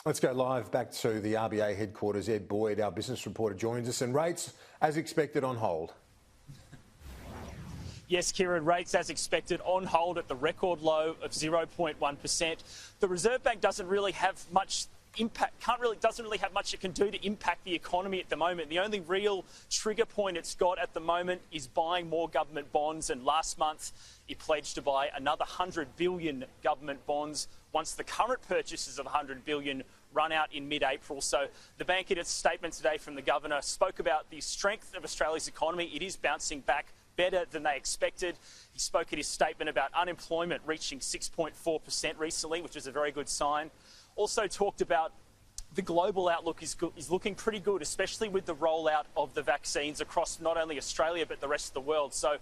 Let's go live back to the RBA headquarters. Ed Boyd, our business reporter, joins us, and rates, as expected, on hold. Yes, Kieran, rates as expected on hold at the record low of 0.1%. The Reserve Bank doesn't really have much impact, doesn't really have much it can do to impact the economy at the moment. The only real trigger point it's got at the moment is buying more government bonds, and last month it pledged to buy another 100 billion government bonds once the current purchases of 100 billion run out in mid-April. So the bank, in its statement today from the Governor, spoke about the strength of Australia's economy. It is bouncing back better than they expected. He spoke in his statement about unemployment reaching 6.4% recently, which is a very good sign. Also talked about the global outlook is looking pretty good, especially with the rollout of the vaccines across not only Australia but the rest of the world. So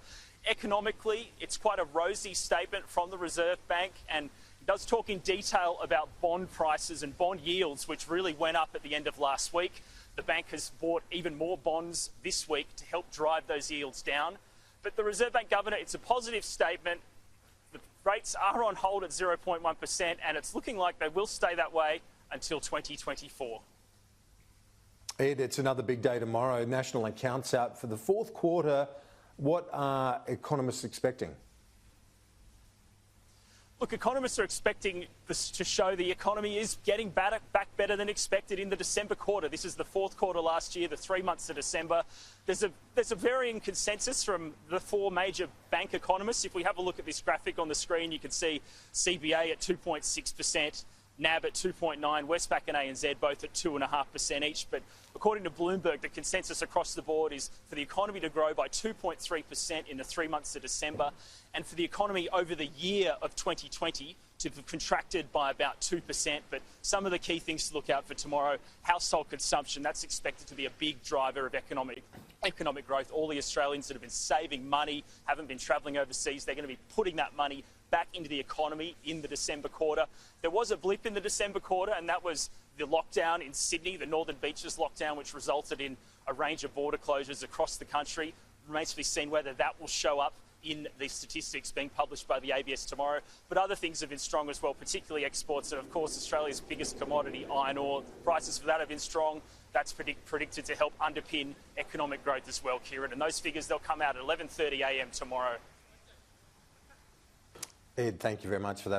economically, it's quite a rosy statement from the Reserve Bank, and it does talk in detail about bond prices and bond yields, which really went up at the end of last week. The bank has bought even more bonds this week to help drive those yields down. But the Reserve Bank Governor, it's a positive statement. The rates are on hold at 0.1%, and it's looking like they will stay that way until 2024. Ed, it's another big day tomorrow. National accounts out for the fourth quarter. What are economists expecting? Look, economists are expecting this to show the economy is getting back better than expected in the December quarter. This is the fourth quarter last year, the 3 months of December. There's a varying consensus from the four major bank economists. If we have a look at this graphic on the screen, you can see CBA at 2.6%, NAB at 2.9%, Westpac and ANZ both at 2.5% each. But according to Bloomberg, the consensus across the board is for the economy to grow by 2.3% in the 3 months of December, and for the economy over the year of 2020 to have contracted by about 2%. But some of the key things to look out for tomorrow: household consumption, that's expected to be a big driver of economic growth. All the Australians that have been saving money, haven't been travelling overseas, they're going to be putting that money back into the economy in the December quarter. There was a blip in the December quarter, and that was the lockdown in Sydney, the Northern Beaches lockdown, which resulted in a range of border closures across the country. Remains to be seen whether that will show up in the statistics being published by the ABS tomorrow. But other things have been strong as well, particularly exports, and of course Australia's biggest commodity, iron ore. Prices for that have been strong. That's predicted to help underpin economic growth as well, Kieran. And those figures, they'll come out at 11:30 a.m. tomorrow. Ed, thank you very much for that.